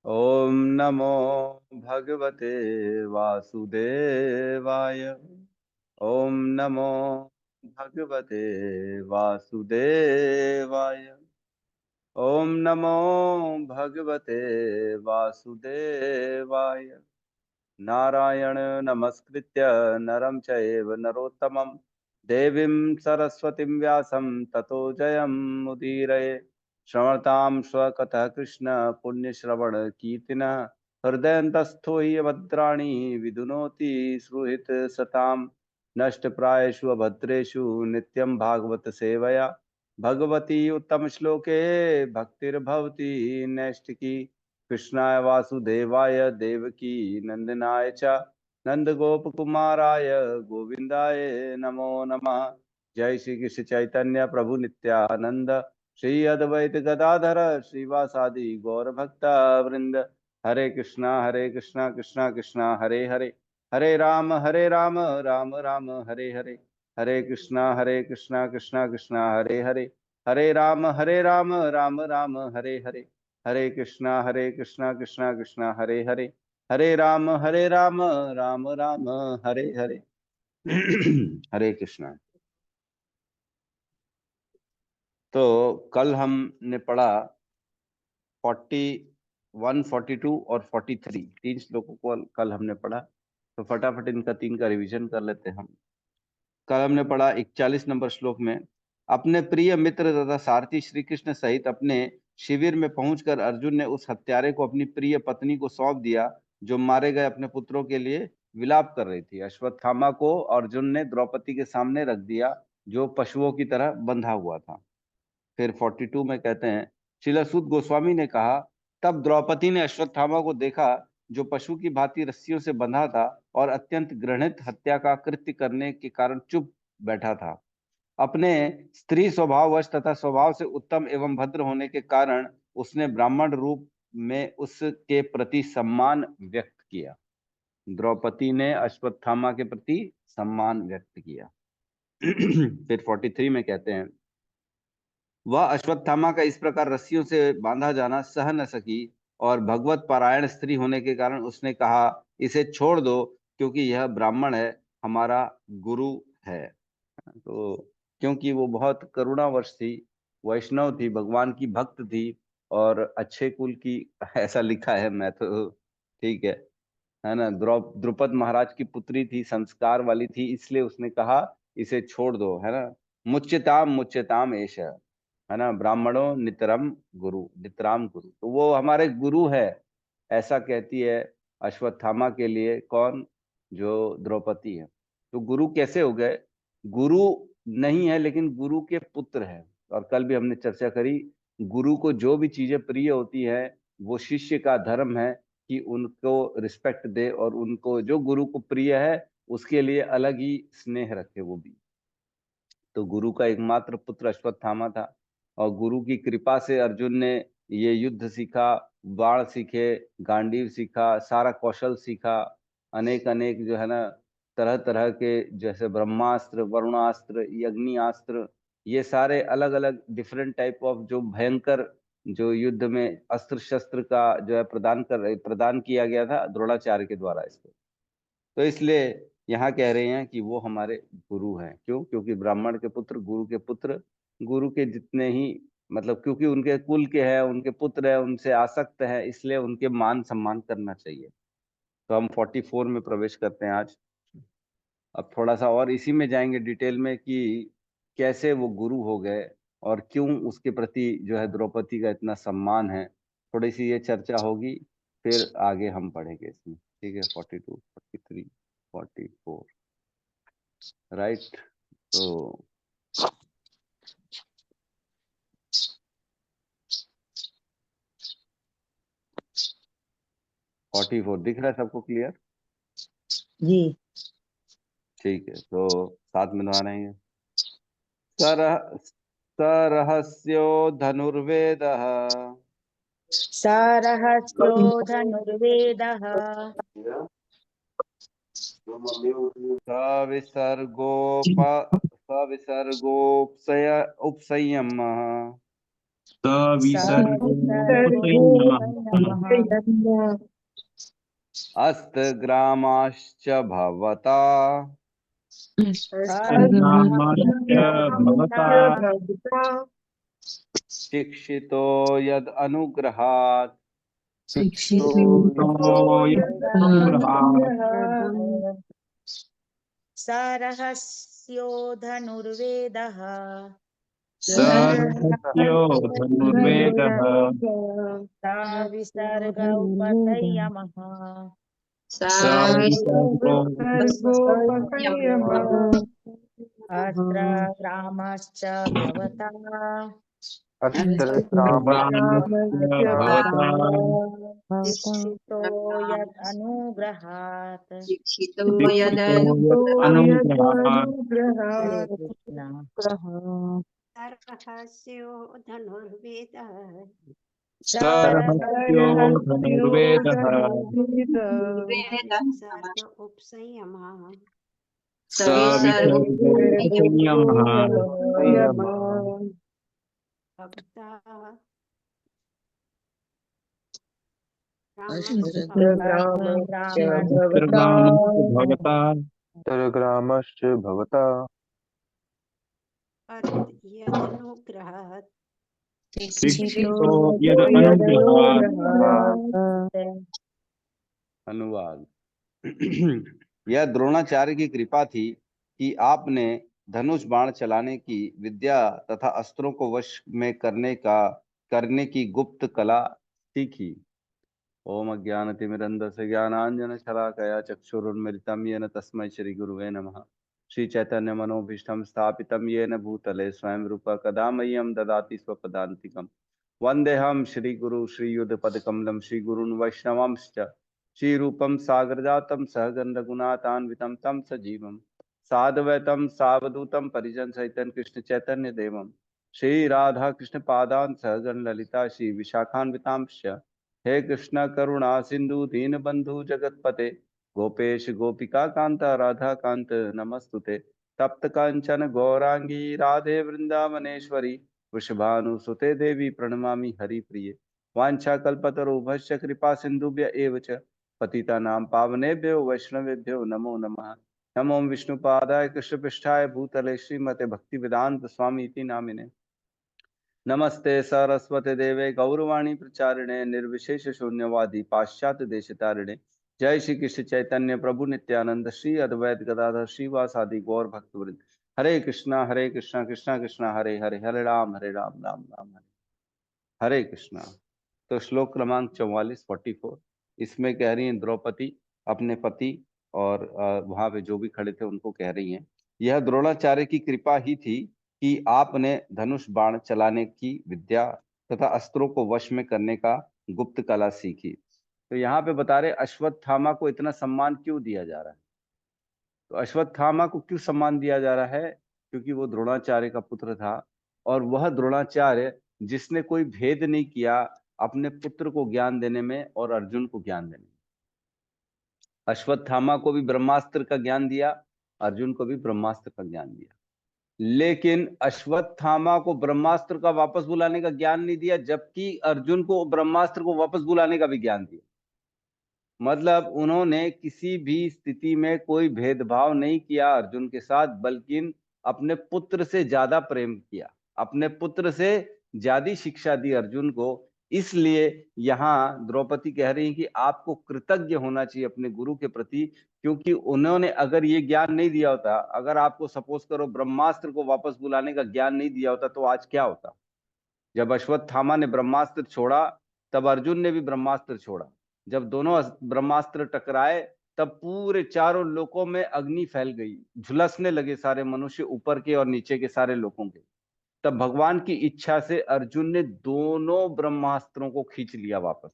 ओम नमो भगवते वासुदेवाय। ओम नमो भगवते वासुदेवाय। ओम नमो भगवते वासुदेवाय। नारायण नमस्कृत्य नरं चैव नरोत्तमं देवीं सरस्वतीं व्यासं ततो जयमुदीरये। श्रवणतां स्वकतः कृष्ण पुण्यश्रवण कीर्तिनः हृदयन्तस्थो हि भद्राणि विदुनोति श्रुहित सताम्। नष्टप्रायेषु अभद्रेषु नित्यं भागवत सेवया भगवती उत्तम श्लोके भक्तिर्भवति नैष्टिकी। कृष्णाय वासुदेवाय देवकी नंदनाय च नंद गोप कुमाराय गोविंदाय नमो नमः। जय श्री कृष्ण चैतन्य प्रभु नित्यानंद श्री अद्वैत गदाधर श्रीवासादि गौर भक्त वृंद। हरे कृष्णा कृष्णा कृष्णा हरे हरे हरे राम राम राम हरे हरे। हरे कृष्णा कृष्णा कृष्णा हरे हरे हरे राम राम राम हरे हरे। हरे कृष्णा कृष्णा कृष्णा हरे हरे हरे राम राम राम हरे हरे। हरे कृष्णा। तो कल हमने पढ़ा 41, 42 और 43 तीन श्लोकों को कल हमने पढ़ा। तो फटाफट इनका तीन का रिवीजन कर लेते हैं हम। कल हमने पढ़ा 41 नंबर श्लोक में, अपने प्रिय मित्र तथा सारथी श्री कृष्ण सहित अपने शिविर में पहुंचकर अर्जुन ने उस हत्यारे को अपनी प्रिय पत्नी को सौंप दिया जो मारे गए अपने पुत्रों के लिए विलाप कर रही थी। अश्वत्थामा को अर्जुन ने द्रौपदी के सामने रख दिया जो पशुओं की तरह बंधा हुआ था। फिर 42 में कहते हैं, श्रील सूत गोस्वामी ने कहा, तब द्रौपदी ने अश्वत्थामा को देखा जो पशु की भांति रस्सियों से बंधा था और अत्यंत घृणित हत्या का कृत्य करने के कारण चुप बैठा था। अपने स्त्री स्वभाववश तथा स्वभाव से उत्तम एवं भद्र होने के कारण उसने ब्राह्मण रूप में उसके प्रति सम्मान व्यक्त किया। द्रौपदी ने अश्वत्थामा के प्रति सम्मान व्यक्त किया। फिर 43 में कहते हैं, वह अश्वत्थामा का इस प्रकार रस्सियों से बांधा जाना सह न सकी और भगवत पारायण स्त्री होने के कारण उसने कहा, इसे छोड़ दो क्योंकि यह ब्राह्मण है, हमारा गुरु है। तो क्योंकि वो बहुत करुणावश थी, वैष्णव थी, भगवान की भक्त थी और अच्छे कुल की, ऐसा लिखा है, मैं तो ठीक है ना, द्रुपद महाराज की पुत्री थी, संस्कार वाली थी, इसलिए उसने कहा इसे छोड़ दो, है ना। मुच्यताम एष, है ना, ब्राह्मणों नितरम गुरु, नितराम गुरु, तो वो हमारे गुरु है, ऐसा कहती है अश्वत्थामा के लिए। कौन? जो द्रौपदी है। तो गुरु कैसे हो गए? गुरु नहीं है लेकिन गुरु के पुत्र है। और कल भी हमने चर्चा करी, गुरु को जो भी चीजें प्रिय होती है वो शिष्य का धर्म है कि उनको रिस्पेक्ट दे और उनको जो गुरु को प्रिय है उसके लिए अलग ही स्नेह रखे वो भी। तो गुरु का एकमात्र पुत्र अश्वत्थामा था और गुरु की कृपा से अर्जुन ने ये युद्ध सीखा, बाण सीखे, गांडीव सीखा, सारा कौशल सीखा, अनेक अनेक जो है ना तरह तरह के, जैसे ब्रह्मास्त्र, वरुणास्त्र, अग्नियास्त्र, ये सारे अलग अलग डिफरेंट टाइप ऑफ जो भयंकर जो युद्ध में अस्त्र शस्त्र का जो है प्रदान किया गया था द्रोणाचार्य के द्वारा इसको। तो इसलिए यहाँ कह रहे हैं कि वो हमारे गुरु हैं। क्यों? क्योंकि ब्राह्मण के पुत्र, गुरु के पुत्र, गुरु के जितने ही, मतलब क्योंकि उनके कुल के हैं, उनके पुत्र हैं, उनसे आसक्त है, इसलिए उनके मान सम्मान करना चाहिए। तो हम 44 में प्रवेश करते हैं आज। अब थोड़ा सा और इसी में जाएंगे डिटेल में कि कैसे वो गुरु हो गए और क्यों उसके प्रति जो है द्रौपदी का इतना सम्मान है। थोड़ी सी ये चर्चा होगी, फिर आगे हम पढ़ेंगे इसमें। ठीक है, 42, 43, 44, राइट। तो 44 दिख रहा है सबको? क्लियर? जी। ठीक है, तो साथ में दोहराएंगे। सरह सरहस्यो धनुर्वेदः सारहस्यो धनुर्वेदः सविसर्गोपसंयमः सविसर्गो सविसर्गोपसंयमः नमः। अस्तग्रामाश्च भवता रामाश्च भवता शिक्षितो यद् अनुग्रहात् शिक्षितो यदनुग्रहात् सरहस्यो धनुर्वेदः सरहस्यो धनुर्वेदः सा विसर्ग उपसंयमः सविसर्गो अस्त्रग्रामश्च भवता रामस्य भवता शिक्षितो यद् अनुग्रहात्। शिक्षितो यदनुग्रहात् हरे कृष्ण। सरहस्यो धनुर्वेदः सरहस्यो धनुर्वेदः सर्ग उपसंयमः सविसर्गो संयमः भक्ता उत्तरग्रामस्य भवता उत्तरग्रामश्च भवता यदनुग्रहात् शिक्षितो यदनुग्रहात् अनुवाद। यह द्रोणाचार्य की कृपा थी कि आपने धनुष बाण चलाने की विद्या तथा अस्त्रों को वश में करने की गुप्त कला सीखी। ओम अज्ञानतिमिरन्धस्य ज्ञानाञ्जनशलाकया चक्षुरुन्मिलितं येन तस्मै श्री गुरुवे नमः। श्री चैतन्य मनोभीष्टं स्थापितं येन भूतले स्वयं रूप कदा मह्यं ददाति स्वपदान्तिकम्। वन्देऽहं श्रीगुरु श्रीयुतपदकमलं श्रीगुरून् वैष्णवांश्च श्रीरूपं सागरजातं सहगण रघुनाथान्वितं तं सजीवं साद्वैतं सावधूतं परिजन सहितं कृष्ण चैतन्य देवं श्री राधा कृष्ण पादान् सहगण ललिता श्री विशाखान्वितांश्च हे कृष्ण करुणा सिंधु दीन बंधु जगतपते गोपेश गोपिका कांता राधा कांत नमस्तुते तप्त कांचन गौरांगी राधे वृंदावनेश्वरी वृषभानुसुते देवी प्रणमामि हरिप्रिये वाञ्छाकल्पतरुभ्यश्च कृपा सिन्धुभ्य एव च पतितानां पावनेभ्यो वैष्णवेभ्यो नमो नमः। नमो विष्णुपादाय कृष्णपृष्ठाय भूतले श्रीमते भक्तिवेदांत स्वामी इति नामिने। नमस्ते सरस्वते देवे गौरवाणी प्रचारिणे निर्विशेष शून्यवादी पाश्चात्य देशतारिणे जय श्री कृष्ण चैतन्य प्रभु नित्यानंद श्री अद्वैत गदाधर श्रीवासादि गौर भक्तवृंद हरे कृष्णा कृष्णा कृष्णा हरे हरे हरे राम राम राम हरे कृष्णा। तो श्लोक क्रमांक 44 इसमें कह रही हैं द्रौपदी अपने पति और वहां पे जो भी खड़े थे उनको कह रही हैं यह द्रोणाचार्य की कृपा ही थी कि आपने धनुष बाण चलाने की विद्या तथा अस्त्रों को वश में करने का गुप्त कला सीखी। तो यहाँ पे बता रहे अश्वत्थामा को इतना सम्मान क्यों दिया जा रहा है। तो अश्वत्थामा को क्यों सम्मान दिया जा रहा है, क्योंकि वो द्रोणाचार्य का पुत्र था और वह द्रोणाचार्य जिसने कोई भेद नहीं किया अपने पुत्र को ज्ञान देने में और अर्जुन को ज्ञान देने में। अश्वत्थामा को भी ब्रह्मास्त्र का ज्ञान दिया, अर्जुन को भी ब्रह्मास्त्र का ज्ञान दिया, लेकिन अश्वत्थामा को ब्रह्मास्त्र का वापस बुलाने का ज्ञान नहीं दिया, जबकि अर्जुन को ब्रह्मास्त्र को वापस बुलाने का भी ज्ञान दिया। मतलब उन्होंने किसी भी स्थिति में कोई भेदभाव नहीं किया अर्जुन के साथ, बल्कि अपने पुत्र से ज्यादा प्रेम किया, अपने पुत्र से ज्यादा शिक्षा दी अर्जुन को। इसलिए यहाँ द्रौपदी कह रही है कि आपको कृतज्ञ होना चाहिए अपने गुरु के प्रति, क्योंकि उन्होंने अगर ये ज्ञान नहीं दिया होता, अगर आपको सपोज करो ब्रह्मास्त्र को वापस बुलाने का ज्ञान नहीं दिया होता, तो आज क्या होता। जब अश्वत्थामा ने ब्रह्मास्त्र छोड़ा तब अर्जुन ने भी ब्रह्मास्त्र छोड़ा। जब दोनों ब्रह्मास्त्र टकराए तब पूरे चारों लोकों में अग्नि फैल गई, झुलसने लगे सारे मनुष्य, ऊपर के और नीचे के सारे लोगों के। तब भगवान की इच्छा से अर्जुन ने दोनों ब्रह्मास्त्रों को खींच लिया वापस।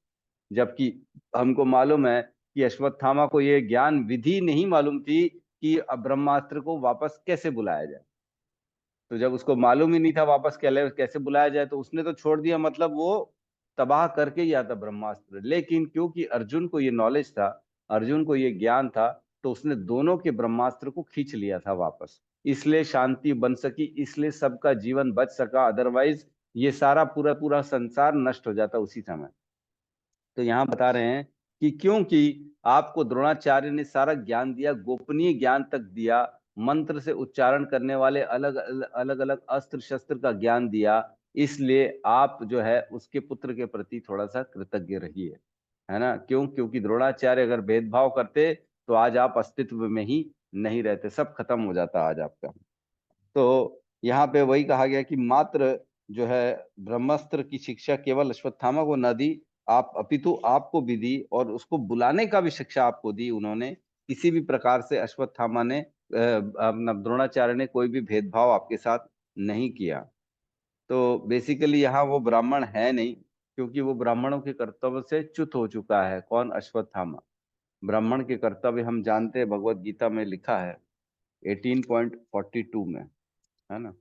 जबकि हमको मालूम है कि अश्वत्थामा को यह ज्ञान विधि नहीं मालूम थी कि ब्रह्मास्त्र को वापस कैसे बुलाया जाए। तो जब उसको मालूम ही नहीं था वापस कैसे बुलाया जाए, तो उसने तो छोड़ दिया, मतलब वो तबाह करके ही आता ब्रह्मास्त्र। लेकिन क्योंकि अर्जुन को ये नॉलेज था, अर्जुन को ये ज्ञान था, तो उसने दोनों के ब्रह्मास्त्र को खींच लिया था वापस। इसलिए शांति बन सकी, इसलिए सबका जीवन बच सका, अदरवाइज ये सारा पूरा पूरा संसार नष्ट हो जाता उसी समय। तो यहाँ बता रहे हैं कि क्योंकि आपको द्रोणाचार्य ने सारा ज्ञान दिया, गोपनीय ज्ञान तक दिया, मंत्र से उच्चारण करने वाले अलग अलग अलग अस्त्र शस्त्र का ज्ञान दिया, इसलिए आप जो है उसके पुत्र के प्रति थोड़ा सा कृतज्ञ रहिए, है ना। क्यों? क्योंकि द्रोणाचार्य अगर भेदभाव करते तो आज आप अस्तित्व में ही नहीं रहते, सब खत्म हो जाता आज आपका। तो यहाँ पे वही कहा गया कि मात्र जो है ब्रह्मास्त्र की शिक्षा केवल अश्वत्थामा को न दी, आप अपितु आपको भी दी, और उसको बुलाने का भी शिक्षा आपको दी उन्होंने। किसी भी प्रकार से अश्वत्थामा ने अपना द्रोणाचार्य ने कोई भी भेदभाव आपके साथ नहीं किया। तो बेसिकली यहाँ वो ब्राह्मण है नहीं, क्योंकि वो ब्राह्मणों के कर्तव्य से च्युत हो चुका है। कौन? अश्वत्थामा। ब्राह्मण के कर्तव्य हम जानते हैं, भगवत गीता में लिखा है 18.42 में, है ना।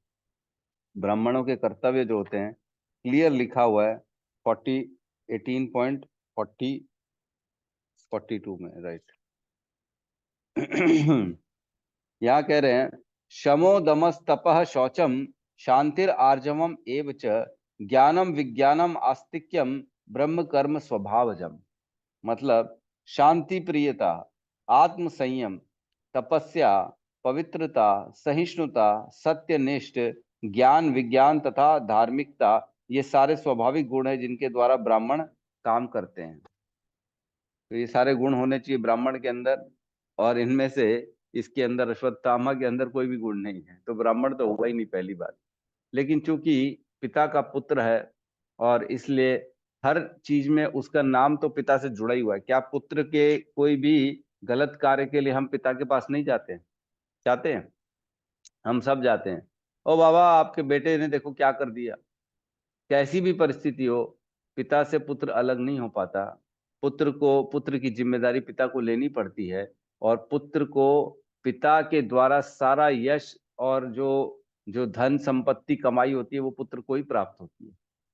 ब्राह्मणों के कर्तव्य जो होते हैं क्लियर लिखा हुआ है 18.42 में, राइट। यहाँ कह रहे हैं शमो दमस तपः शौचम शांतिर आर्जवम एव च ज्ञानम विज्ञानम आस्तिक्यम ब्रह्म कर्म स्वभावजम। मतलब शांति प्रियता, आत्म संयम, तपस्या, पवित्रता, सहिष्णुता, सत्यनिष्ठ, ज्ञान विज्ञान तथा धार्मिकता, ये सारे स्वाभाविक गुण हैं जिनके द्वारा ब्राह्मण काम करते हैं। तो ये सारे गुण होने चाहिए ब्राह्मण के अंदर, और इनमें से इसके अंदर अश्वत्थामा के अंदर कोई भी गुण नहीं है, तो ब्राह्मण तो होगा ही नहीं, पहली बात। लेकिन चूंकि पिता का पुत्र है, और इसलिए हर चीज में उसका नाम तो पिता से जुड़ा ही हुआ है। क्या पुत्र के कोई भी गलत कार्य के लिए हम पिता के पास नहीं जाते हैं? जाते हैं, हम सब जाते हैं। ओ बाबा, आपके बेटे ने देखो क्या कर दिया। कैसी भी परिस्थिति हो, पिता से पुत्र अलग नहीं हो पाता। पुत्र की जिम्मेदारी पिता को लेनी पड़ती है, और पुत्र को पिता के द्वारा सारा यश और जो जो धन संपत्ति कमाई होती है वो पुत्र को ही प्राप्त होती है।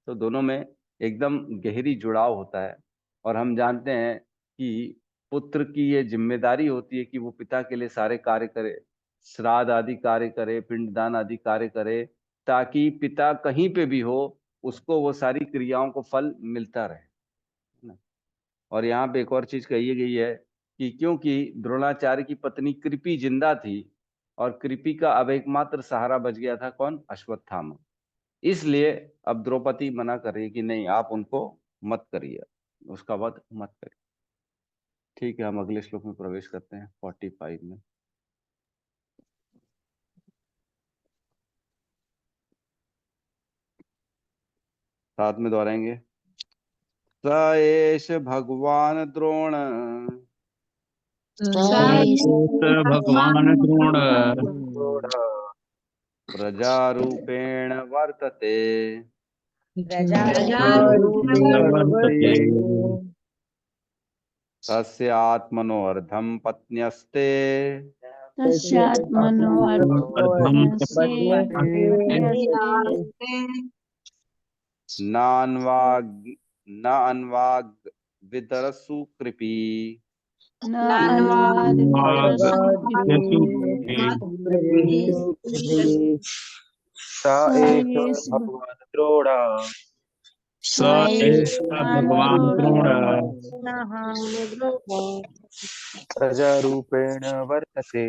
तो दोनों में एकदम गहरी जुड़ाव होता है। और हम जानते हैं कि पुत्र की ये जिम्मेदारी होती है कि वो पिता के लिए सारे कार्य करे, श्राद्ध आदि कार्य करे, पिंडदान आदि कार्य करे, ताकि पिता कहीं पे भी हो उसको वो सारी क्रियाओं को फल मिलता रहे, है ना। और यहाँ पे एक और चीज कही गई है कि क्योंकि द्रोणाचार्य की पत्नी कृपि जिंदा थी, और कृपि का अब एकमात्र सहारा बच गया था कौन? अश्वत्थामा। इसलिए अब द्रौपदी मना कर रही है कि नहीं, आप उनको मत करिए, उसका वध मत करिए। ठीक है, हम अगले श्लोक में प्रवेश करते हैं 45 में। साथ में दोहराएंगे। स एष भगवान द्रोण भगवान द्रोण प्रजारूपेण वर्तते वर्तते तस्य आत्मनो अर्धं पत्न्यस्ते अर्धं नान्वाग न अन्वाग विदरसु कृपी स एष भगवान् द्रोणः स एष भगवान द्रोण प्रजारूपेण वर्तते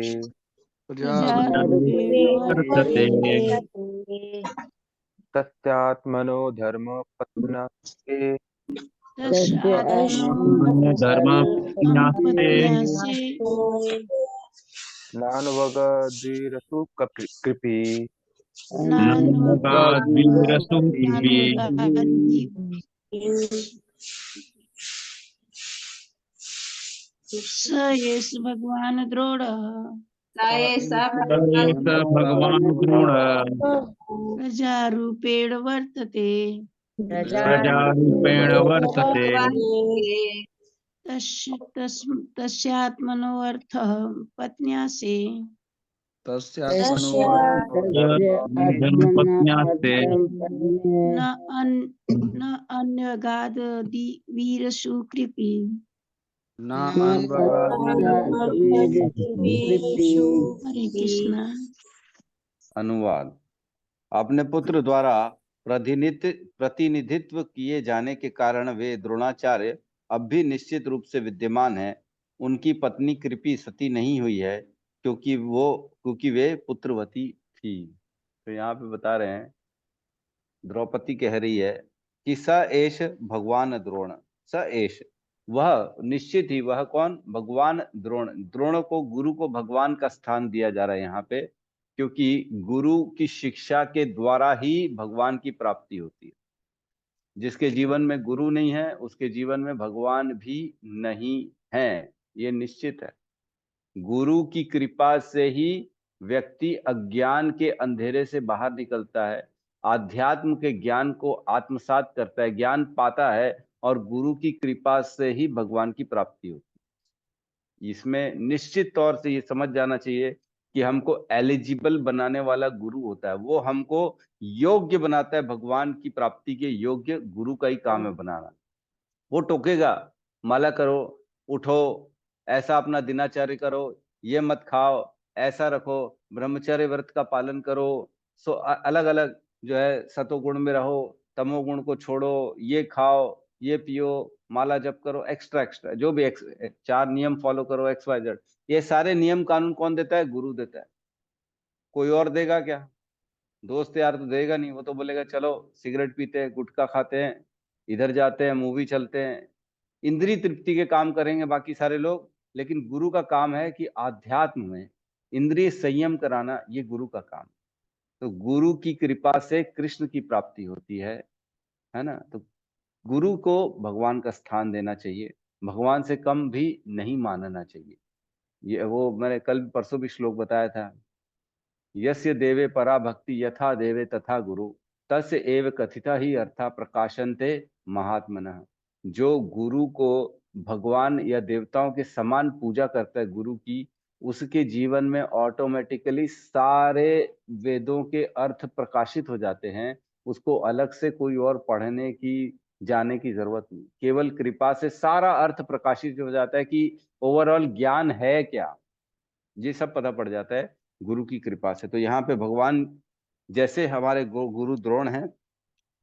वर्तते तस्यात्मनो धर्मपत्न्यस्ते धर्मज्ञास्ते नान्वगद्विरसु कृपी नान्वगाद्वीरसुकृपी स एष भगवान द्रोण भगवान द्रोण प्रजारूपेण वर्तते प्रजारूपेण वर्तते तस्यात्मनो अर्थः पत्न्यासे धर्मपत्न्यास्ते न अन्यगाद वीरसु कृपी हरे कृष्ण। अनुवाद। अपने पुत्र द्वारा प्रतिनिधित्व किए जाने के कारण वे द्रोणाचार्य अब भी निश्चित रूप से विद्यमान है। उनकी पत्नी कृपि सती नहीं हुई है क्योंकि वे पुत्रवती थी। तो यहाँ पे बता रहे हैं, द्रौपदी कह रही है कि स एष भगवान द्रोण, स एष वह, निश्चित ही वह कौन, भगवान द्रोण। द्रोण को, गुरु को भगवान का स्थान दिया जा रहा है यहाँ पे, क्योंकि गुरु की शिक्षा के द्वारा ही भगवान की प्राप्ति होती है। जिसके जीवन में गुरु नहीं है उसके जीवन में भगवान भी नहीं है, ये निश्चित है। गुरु की कृपा से ही व्यक्ति अज्ञान के अंधेरे से बाहर निकलता है, आध्यात्म के ज्ञान को आत्मसात करता है, ज्ञान पाता है, और गुरु की कृपा से ही भगवान की प्राप्ति होती है। इसमें निश्चित तौर से ये समझ जाना चाहिए कि हमको एलिजिबल बनाने वाला गुरु होता है, वो हमको योग्य बनाता है। भगवान की प्राप्ति के योग्य गुरु का ही काम है बनाना। वो टोकेगा, माला करो, उठो, ऐसा अपना दिनाचर्य करो, ये मत खाओ, ऐसा रखो, ब्रह्मचर्य व्रत का पालन करो, सो अलग अलग जो है सतोगुण में रहो, तमोगुण को छोड़ो, ये खाओ, ये पियो, माला जप करो, एक्स्ट्रा एक्स्ट्रा जो भी 4 नियम फॉलो करो, XYZ। ये सारे नियम कानून कौन देता है? गुरु देता है। कोई और देगा क्या? दोस्त यार तो देगा नहीं, वो तो बोलेगा चलो सिगरेट पीते हैं, गुटखा खाते हैं, इधर जाते हैं, मूवी चलते हैं, इंद्रिय तृप्ति के काम करेंगे बाकी सारे लोग। लेकिन गुरु का काम है कि आध्यात्म में इंद्रिय संयम कराना, ये गुरु का काम। तो गुरु की कृपा से कृष्ण की प्राप्ति होती है ना। तो गुरु को भगवान का स्थान देना चाहिए, भगवान से कम भी नहीं मानना चाहिए। ये वो मैंने कल परसों भी श्लोक बताया था, यस्य देवे परा भक्ति यथा देवे तथा गुरु तस्य एव कथिता ही अर्था प्रकाशन्ते महात्मनः। जो गुरु को भगवान या देवताओं के समान पूजा करता है गुरु की, उसके जीवन में ऑटोमेटिकली सारे वेदों के अर्थ प्रकाशित हो जाते हैं। उसको अलग से कोई और पढ़ने की, जाने की जरूरत नहीं, केवल कृपा से सारा अर्थ प्रकाशित हो जाता है कि ओवरऑल ज्ञान है क्या, ये सब पता पड़ जाता है गुरु की कृपा से। तो यहाँ पे भगवान जैसे हमारे गुरु द्रोण हैं,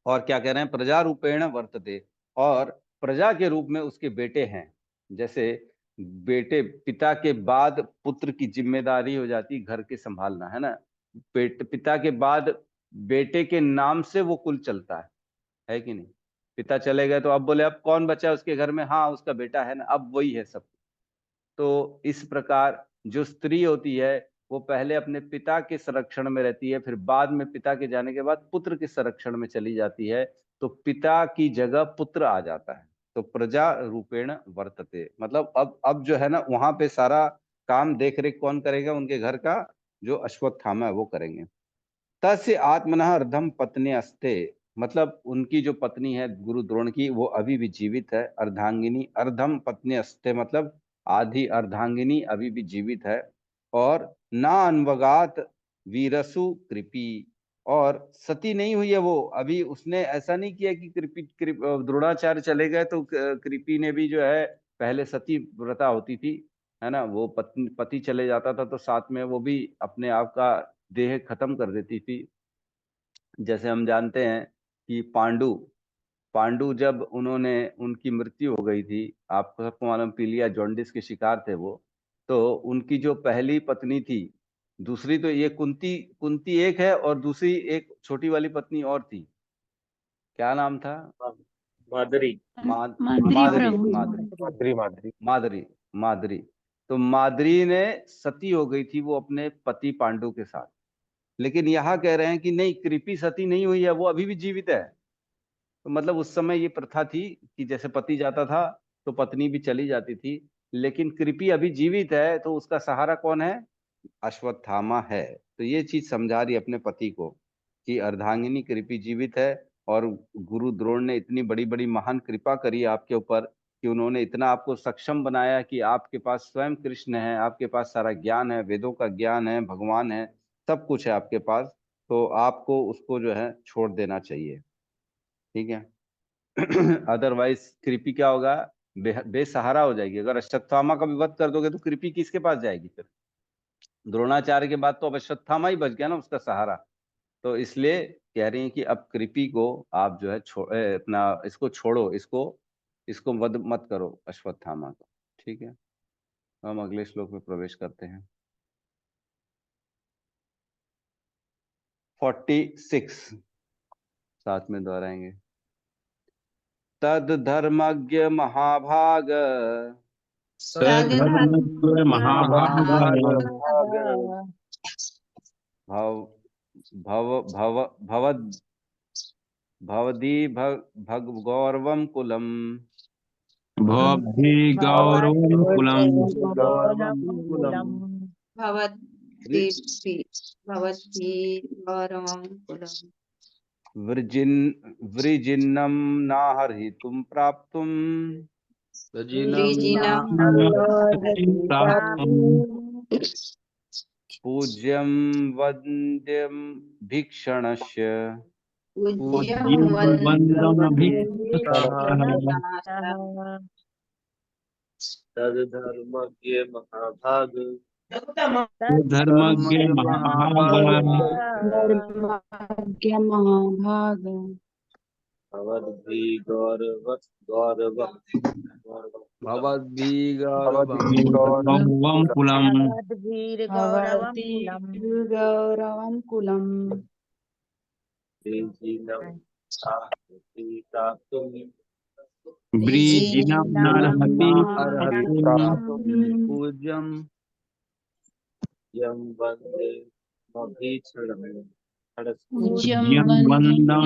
और क्या कह रहे हैं, प्रजा रूपेण वर्तते, और प्रजा के रूप में उसके बेटे हैं। जैसे बेटे, पिता के बाद पुत्र की जिम्मेदारी हो जाती घर के संभालना, है ना। पिता के बाद बेटे के नाम से वो कुल चलता है कि नहीं। पिता चले गए तो अब बोले अब कौन बचा उसके घर में, हाँ उसका बेटा है ना, अब वही है सब। तो इस प्रकार जो स्त्री होती है वो पहले अपने पिता के संरक्षण में रहती है, फिर बाद में पिता के जाने के बाद पुत्र के संरक्षण में चली जाती है। तो पिता की जगह पुत्र आ जाता है। तो प्रजा रूपेण वर्तते, मतलब अब जो है ना, वहां पे सारा काम देख रेख कौन करेगा, उनके घर का जो अश्वत्थामा है वो करेंगे। तस्य आत्मनः अर्धम पत्नी अस्ते, मतलब उनकी जो पत्नी है गुरु द्रोण की, वो अभी भी जीवित है। अर्धांगिनी, अर्धम पत्नी अस्ते मतलब आधी अर्धांगिनी अभी भी जीवित है। और ना अनवगात वीरसु कृपी, और सती नहीं हुई है वो अभी। उसने ऐसा नहीं किया कि द्रोणाचार्य चले गए तो कृपी ने भी जो है, पहले सती व्रता होती थी, है ना। वो पति चले जाता था तो साथ में वो भी अपने आप का देह खत्म कर देती थी। जैसे हम जानते हैं कि पांडु पांडु जब उन्होंने, उनकी मृत्यु हो गई थी, आपको सबको मालूम, पीलिया जॉन्डिस के शिकार थे वो। तो उनकी जो पहली पत्नी थी, दूसरी तो ये कुंती कुंती एक है, और दूसरी एक छोटी वाली पत्नी और थी, क्या नाम था? माधुरी। माद्री माधुरी प्रभु। माधुरी माधुरी माधुरी माधुरी। तो माधुरी ने सती हो गई थी वो अपने पति पांडु के साथ। लेकिन यहाँ कह रहे हैं कि नहीं, कृपी सती नहीं हुई है, वो अभी भी जीवित है। तो मतलब उस समय ये प्रथा थी कि जैसे पति जाता था तो पत्नी भी चली जाती थी, लेकिन कृपी अभी जीवित है, तो उसका सहारा कौन है? अश्वत्थामा है। तो ये चीज समझा रही अपने पति को कि अर्धांगिनी कृपी जीवित है, और गुरु द्रोण ने इतनी बड़ी बड़ी महान कृपा करी आपके ऊपर कि उन्होंने इतना आपको सक्षम बनाया कि आपके पास स्वयं कृष्ण है, आपके पास सारा ज्ञान है, वेदों का ज्ञान है, भगवान है, सब कुछ है आपके पास। तो आपको उसको जो है छोड़ देना चाहिए, ठीक है। अदरवाइज कृपी क्या होगा, बेसहारा हो जाएगी। अगर अश्वत्थामा का भी वध कर दोगे तो कृपी किसके पास जाएगी फिर? द्रोणाचार्य के बाद तो अब अश्वत्थामा ही बच गया ना उसका सहारा। तो इसलिए कह रही हैं कि अब कृपी को आप जो है अपना इसको छोड़ो, इसको इसको वध मत करो अश्वत्थामा को। ठीक है, हम अगले श्लोक में प्रवेश करते हैं। 46 साथ में दोहराएंगे। तद धर्मज्ञ महाभाग सधर्मज्ञ महाभाग भव भव भव भवद भवदी भग गौरवम कुलम भवद्भि गौरवं कुलम् भवद्भिः गौरवं कुलम् वृजिन्नं नाहर्हितुं प्राप्तुं पूज्यं वन्द्यं भीक्षणस्य तद्धर्मज्ञ महाभाग धर्मज्ञ महाभाग भवद्भि गौरव गौरव गौरवं कुलम् गौरवं कुलम् ब्रीजिनं नार्हति पूज्यं यं वन्दे मभीक्षणम् पूज्यं यं वन्दं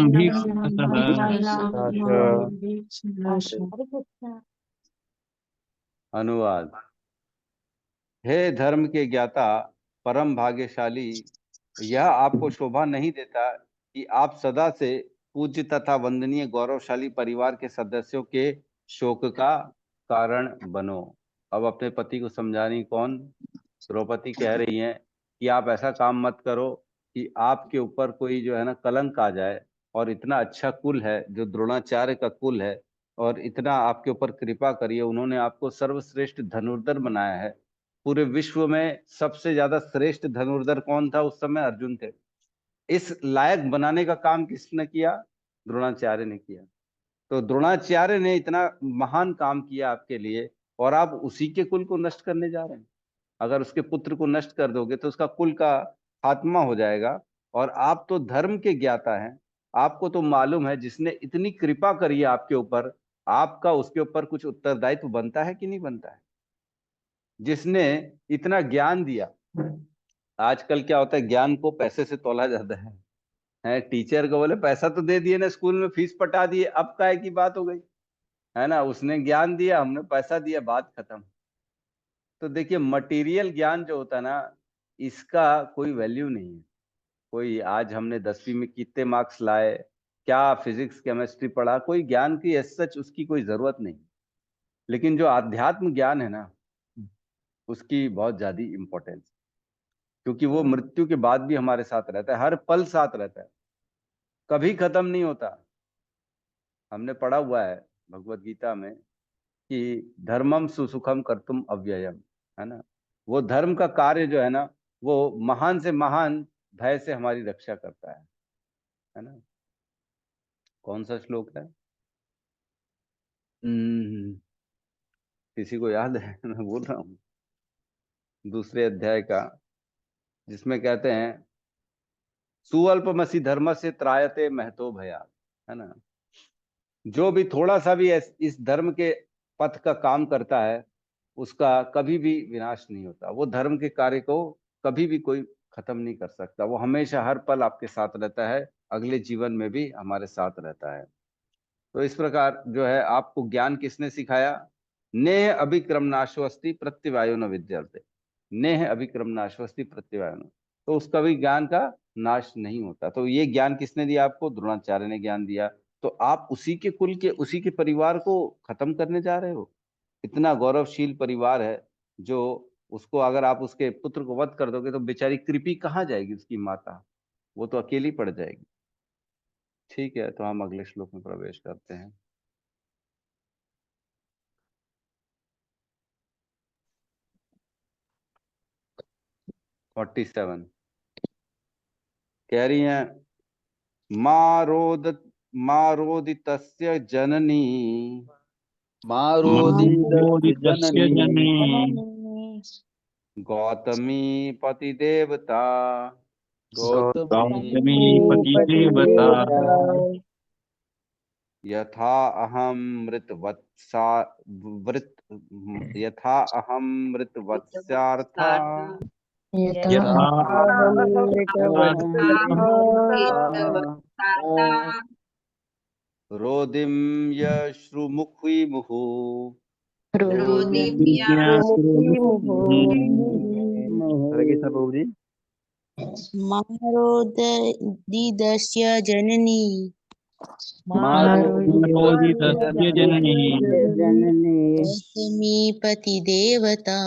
अनुवाद। हे धर्म के ज्ञाता परम भाग्यशाली, यह आपको शोभा नहीं देता कि आप सदा से पूज्य तथा वंदनीय गौरवशाली परिवार के सदस्यों के शोक का कारण बनो। अब अपने पति को समझा रही कौन? द्रौपदी कह रही है कि आप ऐसा काम मत करो कि आपके ऊपर कोई जो है ना कलंक आ जाए, और इतना अच्छा कुल है जो द्रोणाचार्य का कुल है, और इतना आपके ऊपर कृपा करिए, उन्होंने आपको सर्वश्रेष्ठ धनुर्धर बनाया है। पूरे विश्व में सबसे ज्यादा श्रेष्ठ धनुर्धर कौन था उस समय? अर्जुन थे। इस लायक बनाने का काम किसने किया? द्रोणाचार्य ने किया। तो द्रोणाचार्य ने इतना महान काम किया आपके लिए, और आप उसी के कुल को नष्ट करने जा रहे हैं। अगर उसके पुत्र को नष्ट कर दोगे तो उसका कुल का खात्मा हो जाएगा। और आप तो धर्म के ज्ञाता हैं, आपको तो मालूम है जिसने इतनी कृपा करी है आपके ऊपर, आपका उसके ऊपर कुछ उत्तरदायित्व बनता है कि नहीं बनता है? जिसने इतना ज्ञान दिया। आजकल क्या होता है, ज्ञान को पैसे से तोला जाता है टीचर को बोले पैसा तो दे दिए ना, स्कूल में फीस पटा दिए, अब काय की बात हो गई, है ना? उसने ज्ञान दिया, हमने पैसा दिया, बात खत्म। तो देखिए, मटेरियल ज्ञान जो होता है ना, इसका कोई वैल्यू नहीं है। कोई आज हमने 10वीं में कितने मार्क्स लाए, क्या फिजिक्स केमिस्ट्री पढ़ा, कोई ज्ञान की एज सच उसकी कोई जरूरत नहीं। लेकिन जो आध्यात्म ज्ञान है ना, उसकी बहुत ज्यादा इंपॉर्टेंस, क्योंकि वो मृत्यु के बाद भी हमारे साथ रहता है, हर पल साथ रहता है, कभी खत्म नहीं होता। हमने पढ़ा हुआ है भगवत गीता में कि धर्मम सुसुखम कर्तुम अव्ययम, है ना? वो धर्म का कार्य जो है ना, वो महान से महान भय से हमारी रक्षा करता है ना? कौन सा श्लोक है? किसी को याद है? मैं बोल रहा हूँ, दूसरे अध्याय का, जिसमें कहते हैं सुअल्पमसि धर्म से त्रायते महतो भया, है ना? जो भी थोड़ा सा भी इस धर्म के पथ का काम करता है, उसका कभी भी विनाश नहीं होता। वो धर्म के कार्य को कभी भी कोई खत्म नहीं कर सकता। वो हमेशा हर पल आपके साथ रहता है, अगले जीवन में भी हमारे साथ रहता है। तो इस प्रकार जो है, आपको ज्ञान किसने सिखाया? नेह अभिक्रम नाशवस्ति प्रत्यवायो न विद्यते। नेह अभिक्रम नाशवस्ति प्रत्यवायो न, तो उसका भी ज्ञान का नाश नहीं होता। तो ये ज्ञान किसने दिया आपको? द्रोणाचार्य ने ज्ञान दिया। तो आप उसी के कुल के, उसी के परिवार को खत्म करने जा रहे हो। इतना गौरवशील परिवार है, जो उसको अगर आप उसके पुत्र को वध कर दोगे तो बेचारी कृपी कहाँ जाएगी? उसकी माता, वो तो अकेली पड़ जाएगी। ठीक है, तो हम अगले श्लोक में प्रवेश करते हैं। फोर्टी 47 कह रही हैं, मारोदितस्य जननी मारोदीदस्य मारोदितस्य जननी जननी गौतमी पतिदेवता गौतमी पतिदेवता यथा अहं मृतवत्सा वृत यथा अहं मृतवत्स्यार्था यथा रोदिम यश्रुमुखी मुहु हरे कृष्ण प्रभु जी। मारोदीदस्य जननी मारोदितस्य जननी गौतमी पतिदेवता